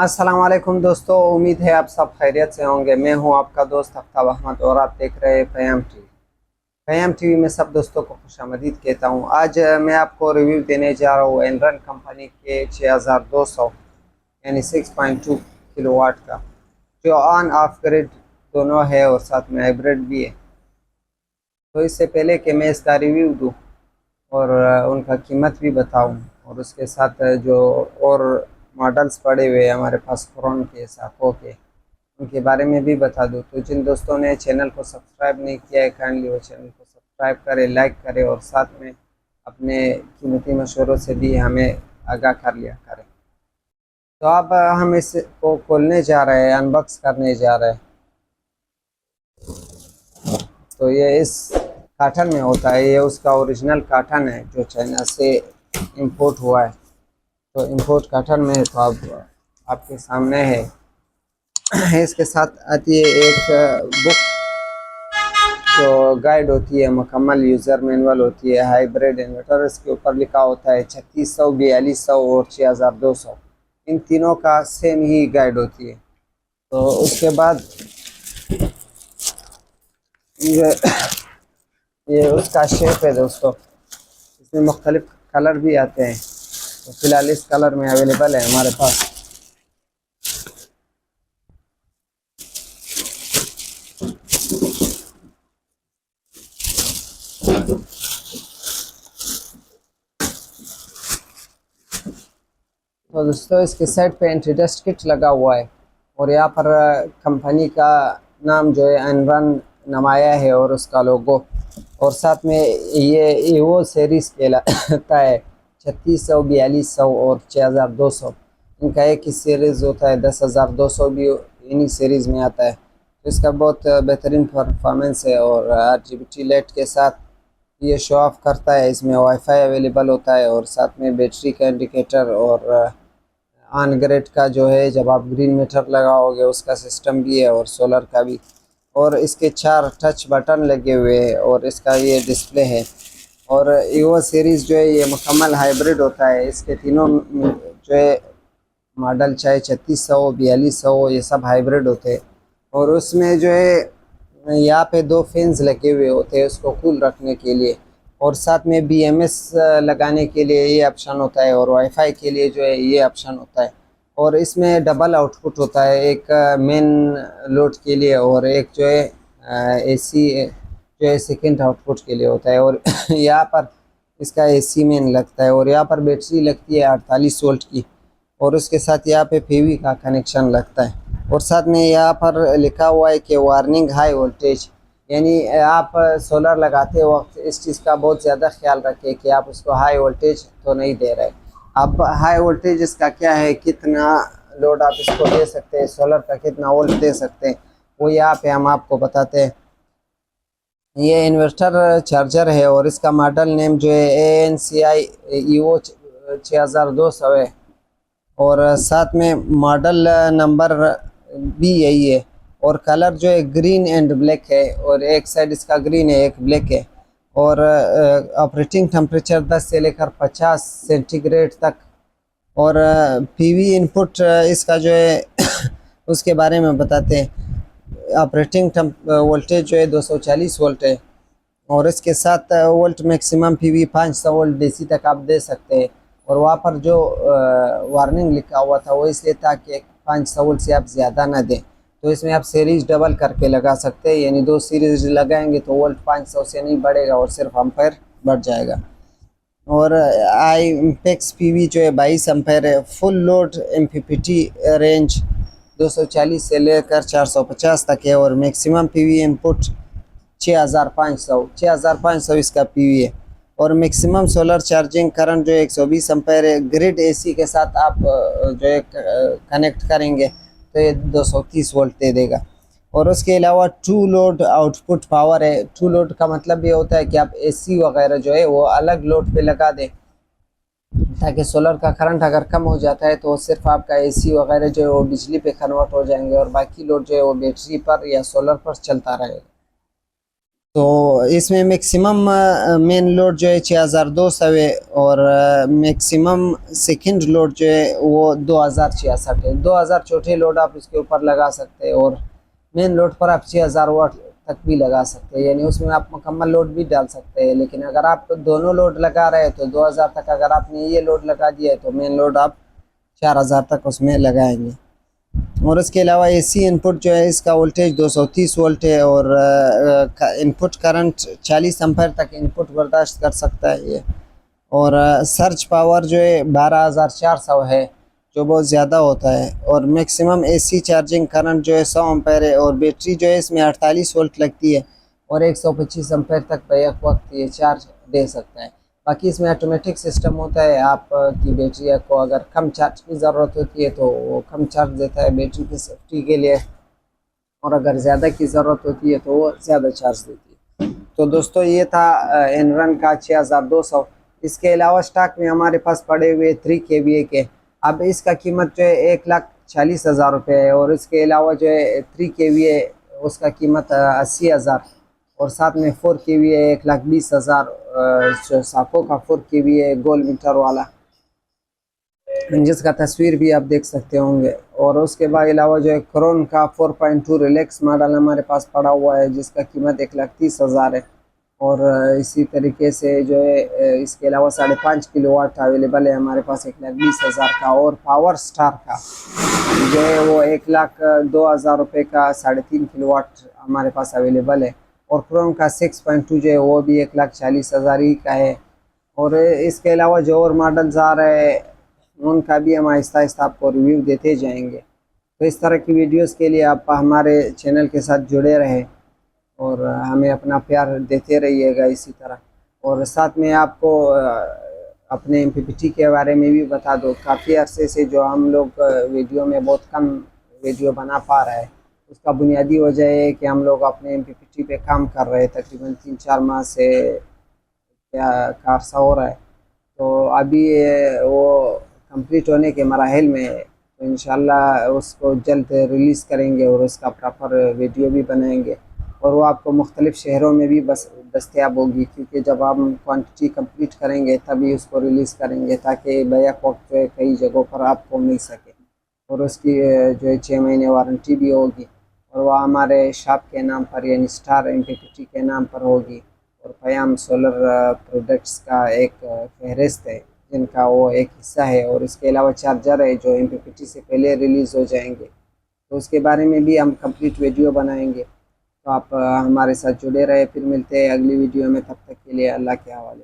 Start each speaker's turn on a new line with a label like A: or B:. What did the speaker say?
A: अस्सलाम वालेकुम दोस्तों, उम्मीद है आप सब खैरियत से होंगे। मैं हूं आपका दोस्त आफ्ताब अहमद और आप देख रहे हैं फ़याम टीवी। फ़याम टीवी में सब दोस्तों को खुशामदीद कहता हूं। आज मैं आपको रिव्यू देने जा रहा हूं एनरन कंपनी के 6200 यानी 6.2 किलोवाट का, जो ऑन ऑफ ग्रिड दोनों है और साथ में हाइब्रिड भी है। तो इससे पहले कि मैं इसका रिव्यू दूँ और उनका कीमत भी बताऊं और उसके साथ जो और मॉडल्स पड़े हुए हैं हमारे पास फ़ोन के साखों के, उनके बारे में भी बता दूं, तो जिन दोस्तों ने चैनल को सब्सक्राइब नहीं किया है काइंडली वो चैनल को सब्सक्राइब करें, लाइक करें और साथ में अपने कीमती मशवरों से भी हमें आगाह कर लिया करें। तो अब हम इसको खोलने जा रहे हैं, अनबॉक्स करने जा रहे हैं। तो ये इस काटन में होता है, ये उसका ओरिजिनल काटन है जो चाइना से इंपोर्ट हुआ है। तो इंपोर्ट काटन में तो अब आपके सामने है। इसके साथ आती है एक बुक जो गाइड होती है, मुकम्मल यूज़र मैनुअल होती है, हाइब्रिड इन्वर्टर। इसके ऊपर लिखा होता है 3600, 4200 और 6200, इन तीनों का सेम ही गाइड होती है। तो उसके बाद ये उसका शेप है दोस्तों, इसमें मुख्तलिफ कलर भी आते हैं। तो फिलहाल इस कलर में अवेलेबल है हमारे पास। तो दोस्तों इसके साइड पे एंटी डस्ट किट लगा हुआ है और यहाँ पर कंपनी का नाम जो है एनरन नमाया है और उसका लोगो, और साथ में ये ईवो सीरीज़ कहलाता है 3600, 4200 और 6200। इनका एक ही सीरीज़ होता है, 10200 भी इन्हीं सीरीज़ में आता है। तो इसका बहुत बेहतरीन परफॉर्मेंस है और RGB लाइट के साथ ये शो ऑफ करता है। इसमें वाईफाई अवेलेबल होता है और साथ में बैटरी का इंडिकेटर और ऑन ग्रिड का जो है जब आप ग्रीन मीटर लगाओगे उसका सिस्टम भी है और सोलर का भी। और इसके 4 टच बटन लगे हुए हैं और इसका ये डिस्प्ले है। और ईवो सीरीज़ जो है ये मुकम्मल हाइब्रिड होता है। इसके तीनों जो है मॉडल, चाहे 3600, 4200, ये सब हाइब्रिड होते हैं। और उसमें जो है यहाँ पे 2 फैंस लगे हुए होते हैं उसको कूल रखने के लिए, और साथ में BMS लगाने के लिए ये ऑप्शन होता है और वाईफाई के लिए जो है ये ऑप्शन होता है। और इसमें डबल आउटपुट होता है, एक मेन लोड के लिए और एक जो है AC जो है सेकेंड आउटपुट के लिए होता है। और यहाँ पर इसका AC मेन लगता है और यहाँ पर बैटरी लगती है 48 वोल्ट की, और उसके साथ यहाँ पे PV का कनेक्शन लगता है। और साथ में यहाँ पर लिखा हुआ है कि वार्निंग हाई वोल्टेज, यानी आप सोलर लगाते वक्त इस चीज़ का बहुत ज़्यादा ख्याल रखें कि आप उसको हाई वोल्टेज तो नहीं दे रहे। अब हाई वोल्टेज इसका क्या है, कितना लोड आप इसको दे सकते हैं, सोलर का कितना वोल्ट दे सकते हैं, वो यहाँ पे हम आपको बताते हैं। ये इन्वर्टर चार्जर है और इसका मॉडल नेम जो है ANCI EVO 6200 है और साथ में मॉडल नंबर भी यही है। और कलर जो है ग्रीन एंड ब्लैक है और एक साइड इसका ग्रीन है, एक ब्लैक है। और ऑपरेटिंग टेम्परेचर 10 से लेकर 50 सेंटीग्रेड तक। और PV इनपुट इसका जो है उसके बारे में बताते हैं। ऑपरेटिंग वोल्टेज जो है 240 वोल्ट है और इसके साथ volt maximum PV 500 volt DC तक आप दे सकते हैं। और वहाँ पर जो वार्निंग लिखा हुआ था वो इसलिए था कि 500 वोल्ट से आप ज़्यादा ना दें। तो इसमें आप सीरीज डबल करके लगा सकते हैं, यानी 2 सीरीज लगाएंगे तो वोल्ट 500 से नहीं बढ़ेगा और सिर्फ एम्पेयर बढ़ जाएगा। और IMPEX PV जो है 22 एम्पेयर है। फुल लोड MPPT रेंज 240 से लेकर 450 तक है और मैक्सिमम PV इनपुट 6500 इसका PV है। और मैक्सिमम सोलर चार्जिंग करंट जो 120 एम्पेयर है। ग्रिड AC के साथ आप जो है कनेक्ट करेंगे तो ये 230 वोल्ट दे देगा। और उसके अलावा टू लोड आउटपुट पावर है। टू लोड का मतलब ये होता है कि आप AC वगैरह जो है वो अलग लोड पे लगा दें, ताकि सोलर का करंट अगर कम हो जाता है तो सिर्फ आपका AC वगैरह जो है वो बिजली पे कन्वर्ट हो जाएंगे और बाकी लोड जो है वो बैटरी पर या सोलर पर चलता रहेगा। तो इसमें मैक्सिमम मेन लोड जो है 6200 है, और मैक्सिमम सेकंड लोड जो है वो 2066 है। 2000 छोटे लोड आप इसके ऊपर लगा सकते हैं, और मेन लोड पर आप 6000 वाट तक भी लगा सकते हैं, यानी उसमें आप मुकम्मल लोड भी डाल सकते हैं। लेकिन अगर आप दोनों लोड लगा रहे हैं तो 2000 तक, अगर आपने ये लोड लगा दिया है तो मेन लोड आप 4000 तक उसमें लगाएंगे। और इसके अलावा एसी इनपुट जो है इसका वोल्टेज 230 वोल्ट है, और इनपुट करंट 40 एम्पीयर तक इनपुट बर्दाश्त कर सकता है ये। और सर्च पावर जो है 12400 है, जो बहुत ज़्यादा होता है। और मैक्सिमम एसी चार्जिंग करंट जो है 100 एम्पीयर है, और बैटरी जो है इसमें 48 वोल्ट लगती है, और 125 एम्पीयर तक बैक वक्त ये चार्ज दे सकता है। बाकी इसमें ऑटोमेटिक सिस्टम होता है, आप की बैटरी को अगर कम चार्ज की ज़रूरत होती है तो वो कम चार्ज देता है बैटरी की सेफ्टी के लिए, और अगर ज़्यादा की ज़रूरत होती है तो वो ज़्यादा चार्ज देती है। तो दोस्तों ये था एनरन का 6200। इसके अलावा स्टॉक में हमारे पास पड़े हुए 3 kVA के, अब इसका कीमत जो है 1,40,000 रुपये है, और इसके अलावा जो है 3 kVA उसका कीमत 80,000, और साथ में 4 kVA 1,20,000 साको का 4 kVA गोल मीटर वाला, जिसका तस्वीर भी आप देख सकते होंगे। और उसके बाद अलावा जो है क्रोन का 4.2 रिलैक्स मॉडल हमारे पास पड़ा हुआ है, जिसका कीमत 1,30,000 है। और इसी तरीके से जो है इसके अलावा 5.5 किलोवाट अवेलेबल है हमारे पास 1,20,000 का। और पावर स्टार का जो है वो 1,02,000 रुपये का 3.5 किलोवाट हमारे पास अवेलेबल है। और क्रोन का 6.2 जो है वो भी 1,40,000 ही का है। और इसके अलावा जो और मॉडल्स आ रहे हैं उनका भी हम आहिस्ता आहिस्ता आपको रिव्यू देते जाएंगे। तो इस तरह की वीडियोस के लिए आप हमारे चैनल के साथ जुड़े रहें, और हमें अपना प्यार देते रहिएगा इसी तरह। और साथ में आपको अपने MPPT के बारे में भी बता दो, काफ़ी अरसे से जो हम लोग वीडियो में बहुत कम वीडियो बना पा रहा है, उसका बुनियादी वजह है कि हम लोग अपने MPPT पे काम कर रहे हैं, तकरीबन 3-4 माह से क्या का अरसा हो रहा है। तो अभी वो कंप्लीट होने के मराहिल में है, तो इंशाल्लाह उसको जल्द रिलीज़ करेंगे, और उसका प्रॉपर वीडियो भी बनाएंगे, और वो आपको मुख्तलिफ़ शहरों में भी बस दस्तयाब होगी, क्योंकि जब हम क्वांटिटी कंप्लीट करेंगे तभी उसको रिलीज़ करेंगे, ताकि बैक वक्त जो है कई जगहों पर आपको मिल सके। और उसकी जो है 6 महीने वारंटी भी होगी, और वह हमारे शॉप के नाम पर यानी स्टार MPPT के नाम पर होगी। और क़याम सोलर प्रोडक्ट्स का एक फहरिस्त है जिनका वो एक हिस्सा है, और इसके अलावा चार्जर है जो MPPT से पहले रिलीज़ हो जाएंगे, तो उसके बारे में भी हम कंप्लीट वीडियो बनाएंगे। तो आप हमारे साथ जुड़े रहे, फिर मिलते हैं अगली वीडियो में, तब तक के लिए अल्लाह के हवाले।